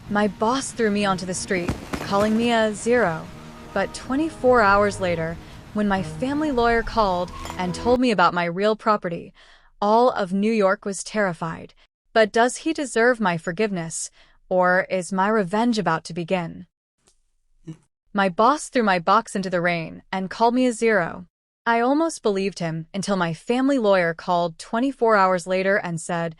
My boss threw me onto the street, calling me a zero. But 24 hours later, when my family lawyer called and told me about my real property, all of New York was terrified. But does he deserve my forgiveness, or is my revenge about to begin? My boss threw my box into the rain and called me a zero. I almost believed him until my family lawyer called 24 hours later and said,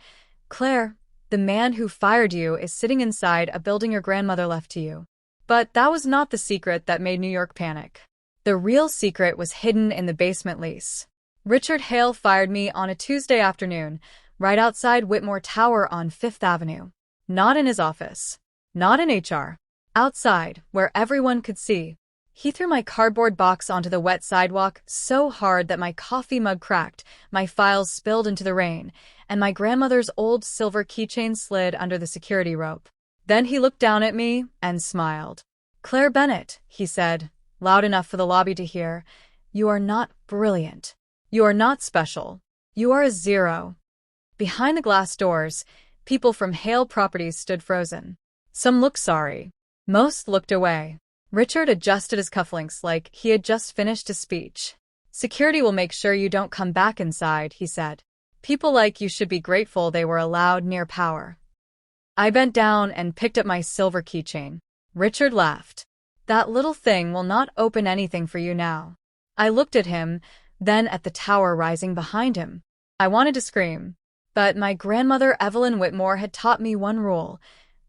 "Claire, the man who fired you is sitting inside a building your grandmother left to you." But that was not the secret that made New York panic. The real secret was hidden in the basement lease. Richard Hale fired me on a Tuesday afternoon, right outside Whitmore Tower on Fifth Avenue. Not in his office. Not in HR. Outside, where everyone could see. He threw my cardboard box onto the wet sidewalk so hard that my coffee mug cracked, my files spilled into the rain, and my grandmother's old silver keychain slid under the security rope. Then he looked down at me and smiled. "Claire Bennett," he said, loud enough for the lobby to hear, "you are not brilliant. You are not special. You are a zero." Behind the glass doors, people from Hale Properties stood frozen. Some looked sorry. Most looked away. Richard adjusted his cufflinks like he had just finished a speech. "Security will make sure you don't come back inside," he said. "People like you should be grateful they were allowed near power." I bent down and picked up my silver keychain. Richard laughed. "That little thing will not open anything for you now." I looked at him, then at the tower rising behind him. I wanted to scream, but my grandmother Evelyn Whitmore had taught me one rule: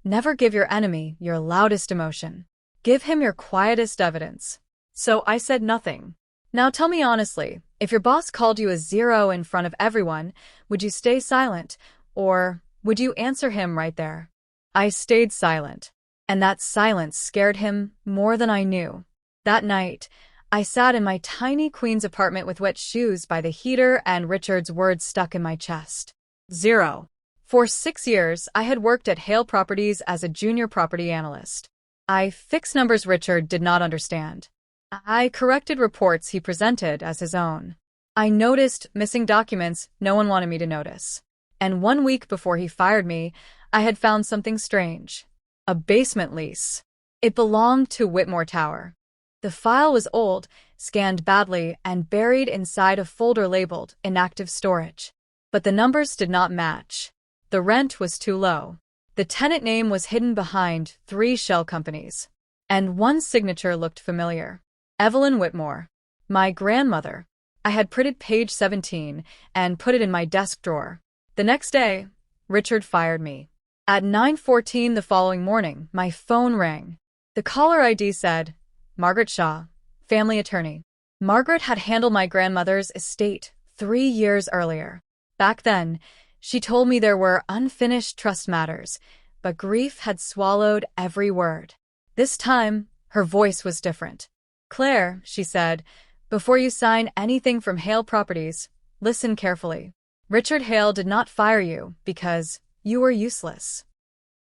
never give your enemy your loudest emotion. Give him your quietest evidence. So I said nothing. "Now tell me honestly, if your boss called you a zero in front of everyone, would you stay silent, or would you answer him right there?" I stayed silent, and that silence scared him more than I knew. That night, I sat in my tiny Queens apartment with wet shoes by the heater and Richard's words stuck in my chest. Zero. For 6 years, I had worked at Hale Properties as a junior property analyst. I fixed numbers Richard did not understand. I corrected reports he presented as his own. I noticed missing documents no one wanted me to notice. And 1 week before he fired me, I had found something strange. A basement lease. It belonged to Whitmore Tower. The file was old, scanned badly, and buried inside a folder labeled inactive storage. But the numbers did not match. The rent was too low. The tenant name was hidden behind 3 shell companies. And one signature looked familiar. Evelyn Whitmore. My grandmother. I had printed page 17 and put it in my desk drawer. The next day, Richard fired me. At 9:14 the following morning, my phone rang. The caller ID said, "Margaret Shaw, family attorney." Margaret had handled my grandmother's estate 3 years earlier. Back then, she told me there were unfinished trust matters, but grief had swallowed every word. This time, her voice was different. "Claire," she said, "before you sign anything from Hale Properties, listen carefully. Richard Hale did not fire you because you were useless."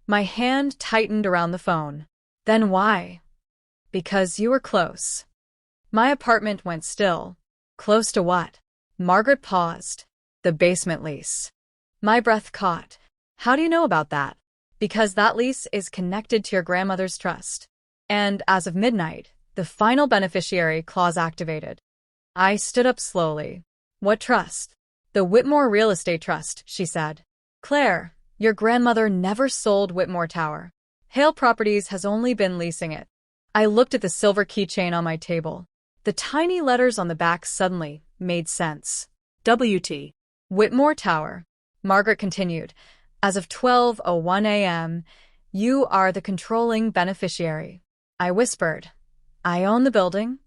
My hand tightened around the phone. "Then why?" "Because you were close." My apartment went still. Close to what? Margaret paused. "The basement lease." My breath caught. "How do you know about that?" "Because that lease is connected to your grandmother's trust. And as of midnight, the final beneficiary clause activated." I stood up slowly. "What trust?" "The Whitmore Real Estate Trust," she said. "Claire, your grandmother never sold Whitmore Tower. Hale Properties has only been leasing it." I looked at the silver keychain on my table. The tiny letters on the back suddenly made sense. WT. Whitmore Tower. Margaret continued. "As of 12:01 a.m., you are the controlling beneficiary." I whispered, "I own the building?"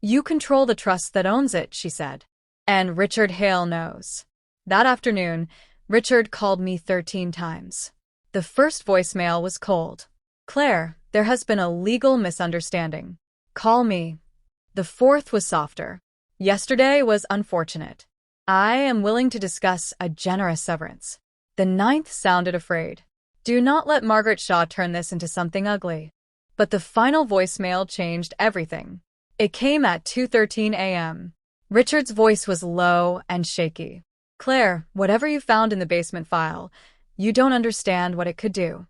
"You control the trust that owns it," she said. "And Richard Hale knows." That afternoon, Richard called me 13 times. The first voicemail was cold. "Claire, there has been a legal misunderstanding. Call me." The fourth was softer. "Yesterday was unfortunate. I am willing to discuss a generous severance." The ninth sounded afraid. "Do not let Margaret Shaw turn this into something ugly." But the final voicemail changed everything. It came at 2:13 a.m. Richard's voice was low and shaky. "Claire, whatever you found in the basement file, you don't understand what it could do."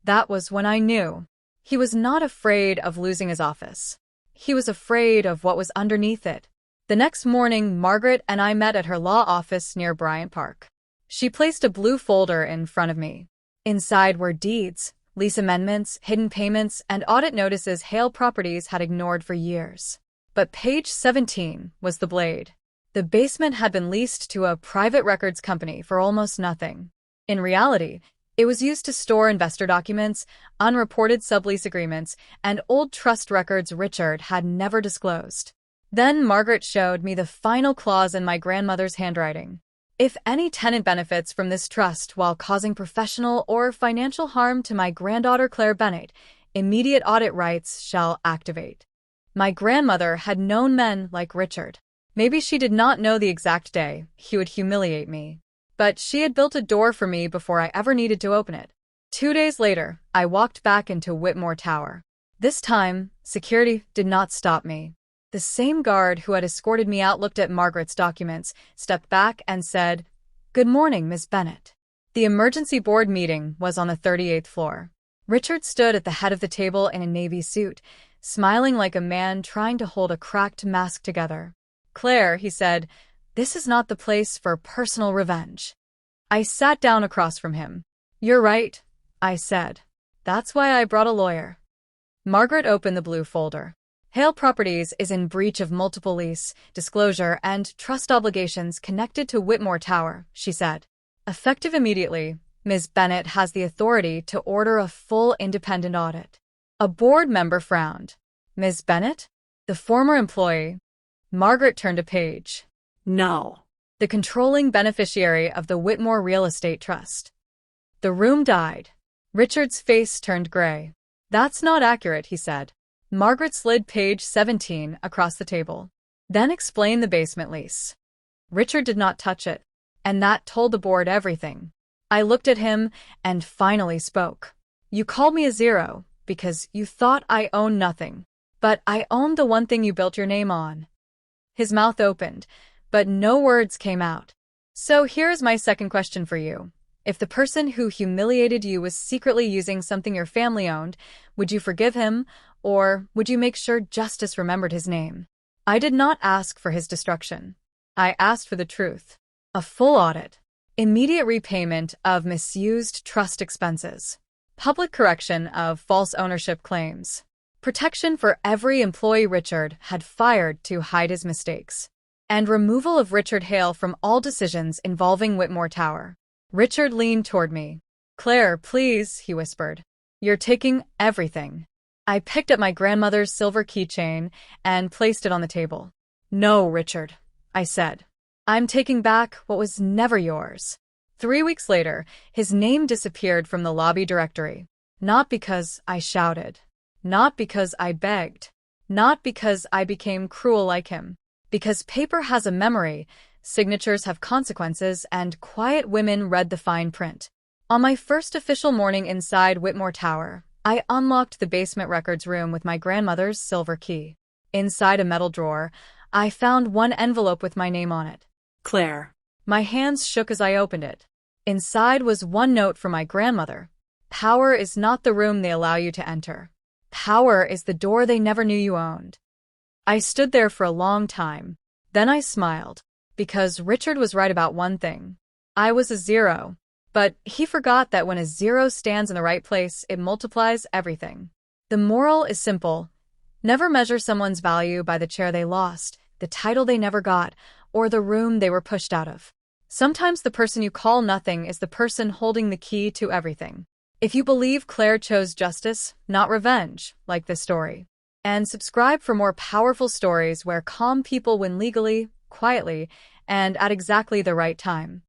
That was when I knew. He was not afraid of losing his office. He was afraid of what was underneath it. The next morning, Margaret and I met at her law office near Bryant Park. She placed a blue folder in front of me. Inside were deeds, lease amendments, hidden payments, and audit notices Hale Properties had ignored for years. But page 17 was the blade. The basement had been leased to a private records company for almost nothing. In reality, it was used to store investor documents, unreported sublease agreements, and old trust records Richard had never disclosed. Then Margaret showed me the final clause in my grandmother's handwriting. If any tenant benefits from this trust while causing professional or financial harm to my granddaughter Claire Bennett, immediate audit rights shall activate. My grandmother had known men like Richard. Maybe she did not know the exact day he would humiliate me, but she had built a door for me before I ever needed to open it. 2 days later, I walked back into Whitmore Tower. This time, security did not stop me. The same guard who had escorted me out looked at Margaret's documents, stepped back, and said, "Good morning, Miss Bennett." The emergency board meeting was on the 38th floor. Richard stood at the head of the table in a navy suit, smiling like a man trying to hold a cracked mask together. "Claire," he said, "this is not the place for personal revenge." I sat down across from him. "You're right," I said. "That's why I brought a lawyer." Margaret opened the blue folder. Hale Properties is in breach of multiple lease, disclosure, and trust obligations connected to Whitmore Tower, she said. Effective immediately, Ms. Bennett has the authority to order a full independent audit. A board member frowned. "Ms. Bennett? The former employee?" Margaret turned a page. "No. The controlling beneficiary of the Whitmore Real Estate Trust." The room died. Richard's face turned gray. "That's not accurate," he said. Margaret slid page 17 across the table. "Then explain the basement lease." Richard did not touch it, and that told the board everything. I looked at him and finally spoke. "You called me a zero because you thought I owned nothing, but I owned the one thing you built your name on." His mouth opened, but no words came out. "So here's my second question for you. If the person who humiliated you was secretly using something your family owned, would you forgive him, or would you make sure justice remembered his name?" I did not ask for his destruction. I asked for the truth. A full audit. Immediate repayment of misused trust expenses. Public correction of false ownership claims. Protection for every employee Richard had fired to hide his mistakes. And removal of Richard Hale from all decisions involving Whitmore Tower. Richard leaned toward me. "Claire, please," he whispered. "You're taking everything." I picked up my grandmother's silver keychain and placed it on the table. "No, Richard," I said. "I'm taking back what was never yours." 3 weeks later, his name disappeared from the lobby directory. Not because I shouted. Not because I begged. Not because I became cruel like him. Because paper has a memory, signatures have consequences, and quiet women read the fine print. On my first official morning inside Whitmore Tower, I unlocked the basement records room with my grandmother's silver key. Inside a metal drawer, I found one envelope with my name on it. "Claire." My hands shook as I opened it. Inside was one note from my grandmother. "Power is not the room they allow you to enter. Power is the door they never knew you owned." I stood there for a long time. Then I smiled, because Richard was right about one thing. I was a zero. But he forgot that when a zero stands in the right place, it multiplies everything. The moral is simple. Never measure someone's value by the chair they lost, the title they never got, or the room they were pushed out of. Sometimes the person you call nothing is the person holding the key to everything. If you believe Claire chose justice, not revenge, like this story. And subscribe for more powerful stories where calm people win legally, quietly, and at exactly the right time.